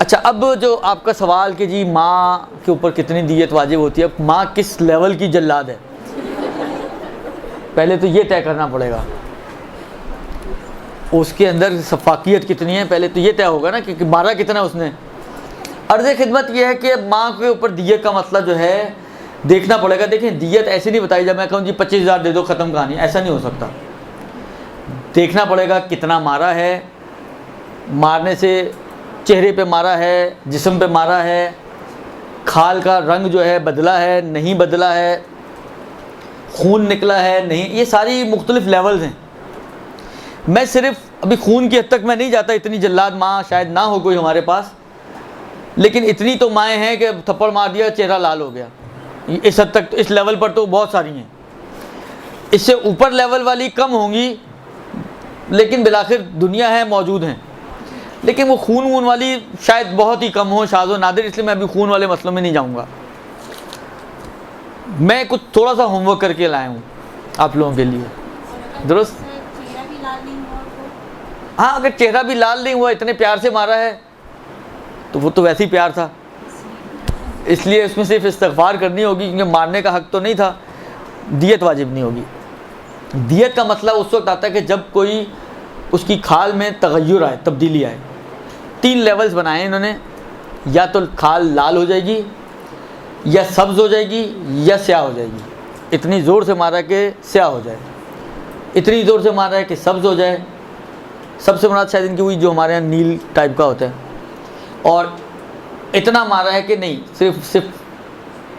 अच्छा, अब जो आपका सवाल कि जी माँ के ऊपर कितनी दियत वाजिब होती है, माँ किस लेवल की जल्लाद है, पहले तो ये तय करना पड़ेगा। उसके अंदर सफाकियत कितनी है, पहले तो ये तय होगा ना कि मारा कितना उसने। अर्ज़ खिदमत ये है कि माँ के ऊपर दियत का मसला जो है देखना पड़ेगा। देखें, दियत ऐसे नहीं बताई, जब मैं कहूँ जी 25,000 दे दो ख़त्म कहानी, ऐसा नहीं हो सकता। देखना पड़ेगा कितना मारा है, मारने से चेहरे पे मारा है, जिस्म पे मारा है, खाल का रंग जो है बदला है नहीं बदला है, खून निकला है नहीं, ये सारी मुख्तलिफ लेवल्स हैं। मैं सिर्फ अभी खून की हद तक मैं नहीं जाता, इतनी जल्लाद माँ शायद ना हो कोई हमारे पास, लेकिन इतनी तो माएँ हैं कि थप्पड़ मार दिया चेहरा लाल हो गया। इस हद तक, इस लेवल पर तो बहुत सारी हैं। इससे ऊपर लेवल वाली कम होंगी, लेकिन बिलाखिर दुनिया है, मौजूद हैं। लेकिन वो खून वून वाली शायद बहुत ही कम हो, शाज़ व नादिर, इसलिए मैं अभी खून वाले मसलों में नहीं जाऊँगा। मैं कुछ थोड़ा सा होमवर्क करके लाया हूँ आप लोगों के लिए, दुरुस्त। हाँ, अगर चेहरा भी लाल नहीं हुआ, इतने प्यार से मारा है तो वो तो वैसे ही प्यार था, इसलिए उसमें सिर्फ इस्तग़फ़ार करनी होगी, क्योंकि मारने का हक़ तो नहीं था। दियत वाजिब नहीं होगी। दियत का मसला उस वक्त आता है कि जब कोई उसकी खाल में तगय्युर आए, तब्दीली आए। 3 लेवल्स बनाए इन्होंने, या तो खाल लाल हो जाएगी, या सब्ज़ हो जाएगी, या स्याह हो जाएगी। इतनी ज़ोर से मारा कि स्याह हो जाए, इतनी ज़ोर से मारा है कि सब्ज़ हो जाए। सबसे मुराद शायद इनकी हुई जो हमारे यहाँ नील टाइप का होता है, और इतना मारा है कि नहीं, सिर्फ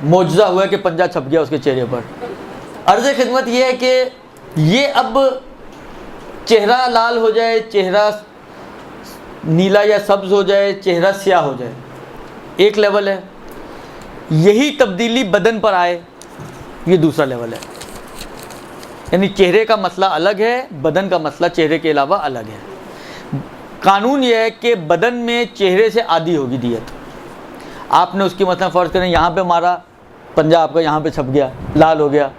मौजज़ा हुआ है कि पंजा छप गया उसके चेहरे पर। अर्ज़ खिदमत ये है कि ये अब चेहरा लाल हो जाए, चेहरा नीला या सब्ज़ हो जाए, चेहरा स्याह हो जाए, एक लेवल है। यही तब्दीली बदन पर आए, ये दूसरा लेवल है। यानी चेहरे का मसला अलग है, बदन का मसला चेहरे के अलावा अलग है। कानून यह है कि बदन में चेहरे से आधी होगी दियत। आपने उसकी मतलब फ़र्ज़ करें यहाँ पे मारा, पंजा आपका यहाँ पे छप गया, लाल हो गया,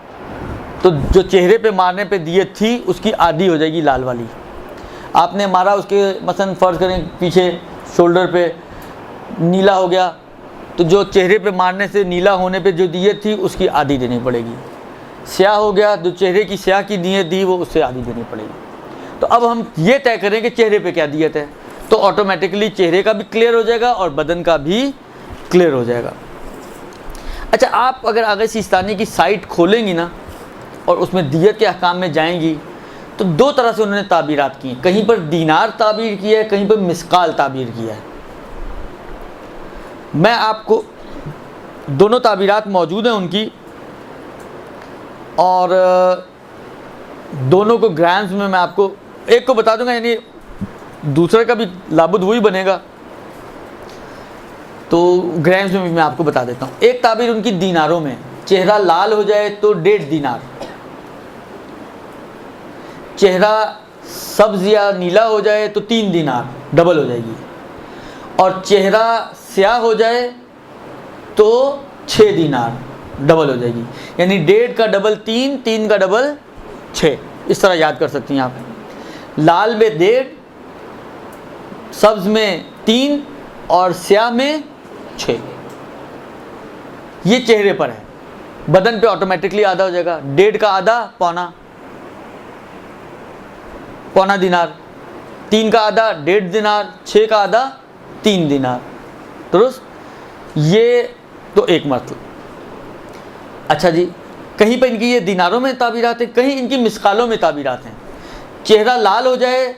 तो जो चेहरे पे मारने पे दियत थी उसकी आधी हो जाएगी लाल वाली। आपने मारा उसके मसलन फ़र्ज़ करें पीछे शोल्डर पे, नीला हो गया, तो जो चेहरे पे मारने से नीला होने पे जो दियत थी उसकी आधी देनी पड़ेगी। स्याह हो गया, जो चेहरे की स्याह की दियत दी वो उससे आधी देनी पड़ेगी। तो अब हम ये तय करें कि चेहरे पे क्या दियत है, तो ऑटोमेटिकली चेहरे का भी क्लियर हो जाएगा और बदन का भी क्लियर हो जाएगा। अच्छा, आप अगर आगे सिस्तानी की साइट खोलेंगी ना और उसमें दियत के अहकाम में जाएंगी, तो 2 तरह से उन्होंने ताबीरात की हैं। कहीं पर दीनार ताबीर किया है, कहीं पर मिस्काल ताबीर किया है। मैं आपको दोनों ताबीरात मौजूद हैं उनकी, और दोनों को ग्राम्स में मैं आपको एक को बता दूंगा, यानी दूसरे का भी लाबुद वही बनेगा, तो ग्राम्स में भी मैं आपको बता देता हूँ। एक ताबीर उनकी दीनारों में, चेहरा लाल हो जाए तो 1.5 दीनार, चेहरा सब्ज़ या नीला हो जाए तो 3 दीनार, डबल हो जाएगी, और चेहरा स्याह हो जाए तो 6 दीनार, डबल हो जाएगी। यानी 1.5 का डबल 3, 3 का डबल 6, इस तरह याद कर सकती हैं आप। लाल में 1.5, सब्ज़ में 3 और स्याह में 6। ये चेहरे पर है। बदन पे ऑटोमेटिकली आधा हो जाएगा। 1.5 का आधा पौना दीनार, 3 का आधा 1.5 दीनार, 6 का आधा 3 दीनार, दुरुस्त। ये तो एक मतलब। अच्छा जी, कहीं पर इनकी ये दीनारों में ताबीरात हैं, कहीं इनकी मिसकालों में ताबीरात हैं। चेहरा लाल हो जाए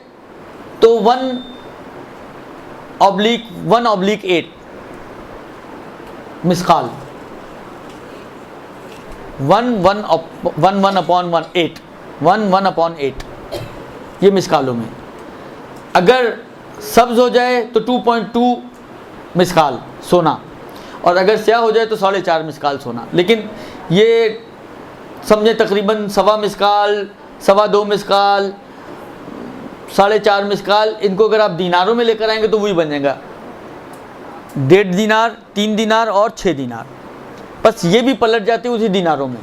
तो 1/8 मिसकाल, 1/8 ये मिसकालों में। अगर सब्ज़ हो जाए तो 2.2 मिसकाल सोना, और अगर स्याह हो जाए तो 4.5 मिसकाल सोना। लेकिन ये समझे तकरीबन 1.25 मिसकाल, 2.25 मिसकाल, 4.5 मिसकाल, इनको अगर आप दीनारों में लेकर आएंगे तो वही बन जाएगा 1.5 दीनार, 3 दीनार और 6 दीनार। बस ये भी पलट जाती है उसी दीनारों में।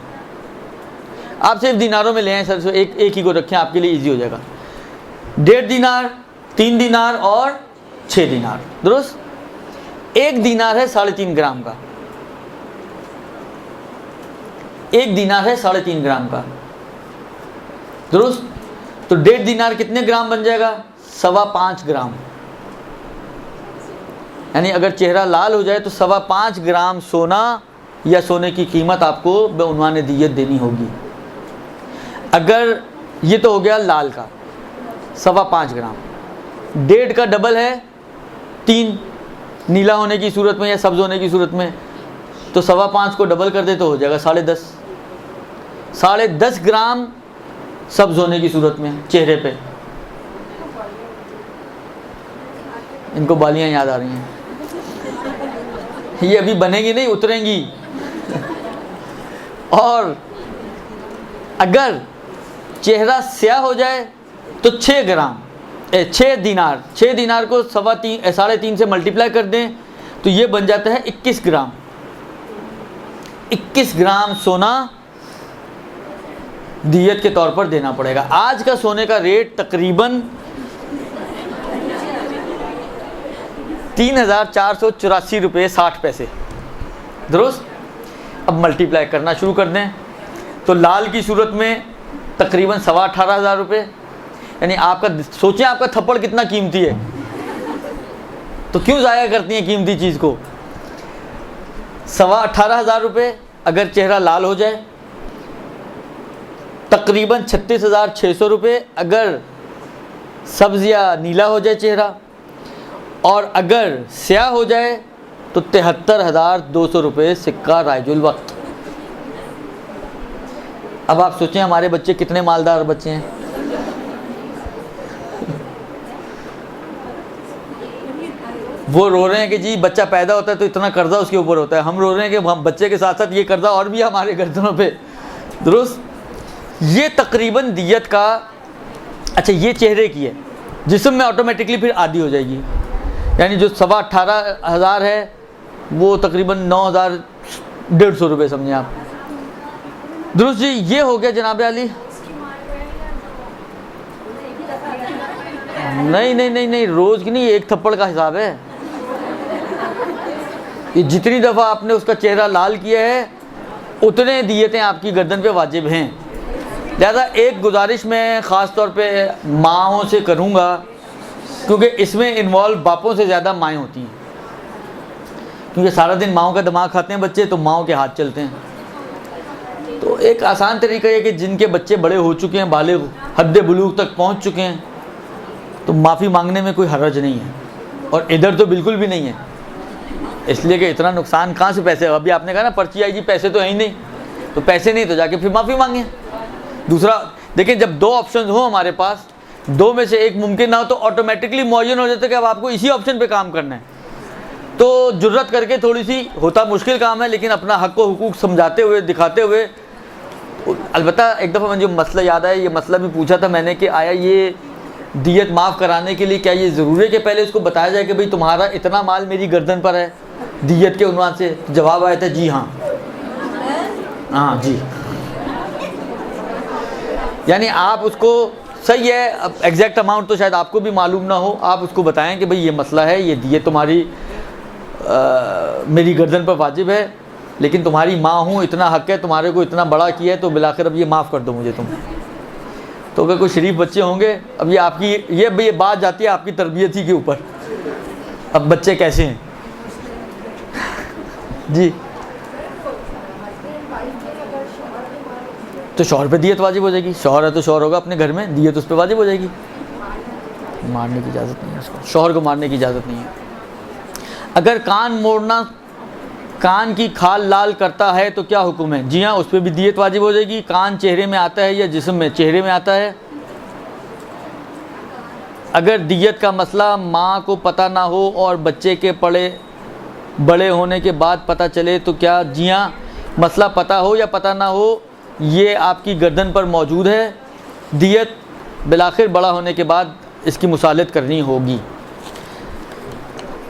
आप सिर्फ दीनारों में ले आए सर, एक ही को रखें, आपके लिए इजी हो जाएगा। 1.5 दीनार, 3 दीनार और 6 दीनार, दुरुस्त। 1 दीनार है 3.5 ग्राम का, 1 दीनार है 3.5 ग्राम का, दुरुस्त। तो 1.5 दीनार कितने ग्राम बन जाएगा? 5.25 ग्राम। यानी अगर चेहरा लाल हो जाए तो 5.25 ग्राम सोना या सोने की कीमत आपको बेउनवाने दियत देनी होगी। अगर ये तो हो गया लाल का 5.25 ग्राम, 1.5 का डबल है 3, नीला होने की सूरत में या सब्ज होने की सूरत में, तो 5.25 को डबल कर दे तो हो जाएगा 10.5, 10.5 ग्राम सब्ज होने की सूरत में चेहरे पे। इनको बालियां याद आ रही हैं, ये अभी बनेगी नहीं, उतरेंगी। और अगर चेहरा स्याह हो जाए तो 6 दीनार, 6 दीनार को 3.5 से मल्टीप्लाई कर दें तो ये बन जाता है 21 ग्राम। 21 ग्राम सोना दियत के तौर पर देना पड़ेगा। आज का सोने का रेट तकरीबन 3,484 रुपये 60 पैसे, दुरुस्त। अब मल्टीप्लाई करना शुरू कर दें तो लाल की सूरत में तकरीबन 18,500 रुपये, यानी आपका सोचें आपका थप्पड़ कितना कीमती है, तो क्यों ज़ाया करती हैं कीमती चीज़ को। 18,500 रुपये अगर चेहरा लाल हो जाए, तकरीबन 36,600 रुपये अगर सब्ज़ या नीला हो जाए चेहरा, और अगर स्याह हो जाए तो 73,200 रुपये सिक्का राइजुल वक्त। अब आप सोचें हमारे बच्चे कितने मालदार बच्चे हैं। वो रो रहे हैं कि जी बच्चा पैदा होता है तो इतना कर्जा उसके ऊपर होता है, हम रो रहे हैं कि हम बच्चे के साथ साथ ये कर्जा और भी हमारे गर्दनों पे, दुरुस्त। ये तकरीबन दियत का, अच्छा ये चेहरे की है, जिस्म में ऑटोमेटिकली फिर आधी हो जाएगी, यानी जो 18,500 है वो तकरीबन 9,150 रुपये समझें आप, दुरुस्त जी। ये हो गया जनाब अली। नहीं नहीं नहीं नहीं, रोज़ की नहीं, एक थप्पड़ का हिसाब है। ये जितनी दफ़ा आपने उसका चेहरा लाल किया है उतने दियतें आपकी गर्दन पे वाजिब हैं। लिहाजा एक गुजारिश मैं ख़ास तौर पे माँओं से करूँगा, क्योंकि इसमें इन्वॉल्व बापों से ज़्यादा माएँ होती हैं, क्योंकि सारा दिन माँओं का दिमाग खाते हैं बच्चे, तो माँओं के हाथ चलते हैं। तो एक आसान तरीका ये कि जिनके बच्चे बड़े हो चुके हैं, बालिग हद बुलूग तक पहुँच चुके हैं, तो माफ़ी मांगने में कोई हर्ज नहीं है, और इधर तो बिल्कुल भी नहीं है, इसलिए कि इतना नुकसान कहाँ से पैसे। अभी आपने कहा ना पर्ची आई जी, पैसे तो है ही नहीं, तो पैसे नहीं तो जाके फिर माफ़ी मांगे। दूसरा देखिए, जब 2 ऑप्शन हो हमारे पास, 2 में से एक मुमकिन ना हो तो ऑटोमेटिकली मुअय्यन हो जाता है कि अब आपको इसी ऑप्शन पे काम करना है। तो जुर्रत करके, थोड़ी सी होता मुश्किल काम है, लेकिन अपना हक़ व हुकूक समझाते हुए, दिखाते हुए। अलबत्ता एक दफ़ा मुझे मसला याद आया, ये मसला भी पूछा था मैंने कि आया ये दियत माफ़ कराने के लिए क्या ये ज़रूरी है कि पहले उसको बताया जाए कि भाई तुम्हारा इतना माल मेरी गर्दन पर है दियत के उन्वान से। तो जवाब आया था जी हाँ, हाँ जी। यानी आप उसको, सही है, अब एग्जैक्ट अमाउंट तो शायद आपको भी मालूम ना हो, आप उसको बताएं कि भाई ये मसला है, ये दियत तुम्हारी मेरी गर्दन पर वाजिब है, लेकिन तुम्हारी माँ हूँ, इतना हक़ है, तुम्हारे को इतना बड़ा किया है, तो बिलाखिर अब ये माफ़ कर दो मुझे तुम। तो अगर कोई शरीफ बच्चे होंगे, अब ये आपकी ये बात जाती है आपकी तरबियत ही के ऊपर, अब बच्चे कैसे हैं जी। तो शौहर पे दियत वाजिब हो जाएगी, शौहर है तो शौहर होगा अपने घर में, दियत उस पर वाजिब हो जाएगी। मारने की इजाज़त नहीं है उसको, शौहर को मारने की इजाज़त नहीं है। अगर कान मोड़ना कान की खाल लाल करता है तो क्या हुक्म है? जी हाँ, उस पर भी दियत वाजिब हो जाएगी। कान चेहरे में आता है या जिस्म में? चेहरे में आता है। अगर दियत का मसला माँ को पता ना हो और बच्चे के बड़े होने के बाद पता चले तो क्या? जी हाँ, मसला पता हो या पता ना हो, ये आपकी गर्दन पर मौजूद है। दियत बिलाखिर बड़ा होने के बाद इसकी मुसालत करनी होगी।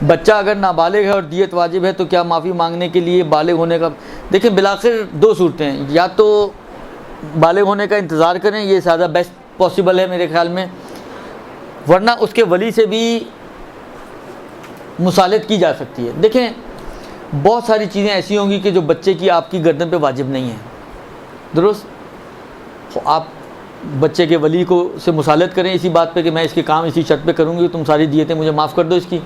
बच्चा अगर नाबालिग है और दियत वाजिब है तो क्या माफ़ी मांगने के लिए बालिग होने का? देखिए, बिलाखिर 2 सूरतें हैं, या तो बालिग होने का इंतज़ार करें, ये ज़्यादा बेस्ट पॉसिबल है मेरे ख्याल में, वरना उसके वली से भी मुसालत की जा सकती है। देखें, बहुत सारी चीज़ें ऐसी होंगी कि जो बच्चे की आपकी गर्दन पे वाजिब नहीं है, दुरुस्त। तो आप बच्चे के वली को से मुसालत करें इसी बात पे कि मैं इसके काम इसी शर्त पे करूँगी, तुम सारी दियतें मुझे माफ़ कर दो इसकी,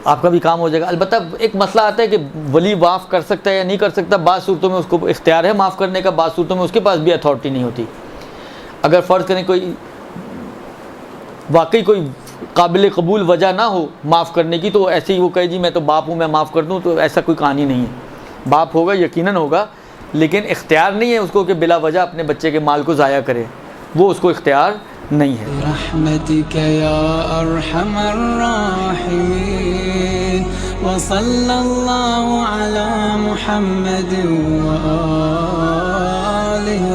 आपका भी काम हो जाएगा। अलबत्ता एक मसला आता है कि वली माफ़ कर सकता है या नहीं कर सकता। बाज़ सूरतों में उसको इख्तियार है माफ़ करने का, बाज़ सूरतों में उसके पास भी अथॉरिटी नहीं होती। अगर फ़र्ज़ करें कोई वाकई कोई काबिल कबूल वजह ना हो माफ़ करने की, तो ऐसे ही वो कहे जी मैं तो बाप हूँ मैं माफ़ कर दूँ, तो ऐसा कोई कहानी नहीं है। बाप होगा, यकीनन होगा, लेकिन इख्तियार नहीं है उसको कि बिला वजह अपने बच्चे के माल को ज़ाया करे, वो उसको इख्तियार नहीं है। रहमतिक या अरहमर राहिमीन व सल्लल्लाहु अला मुहम्मद व आलिहि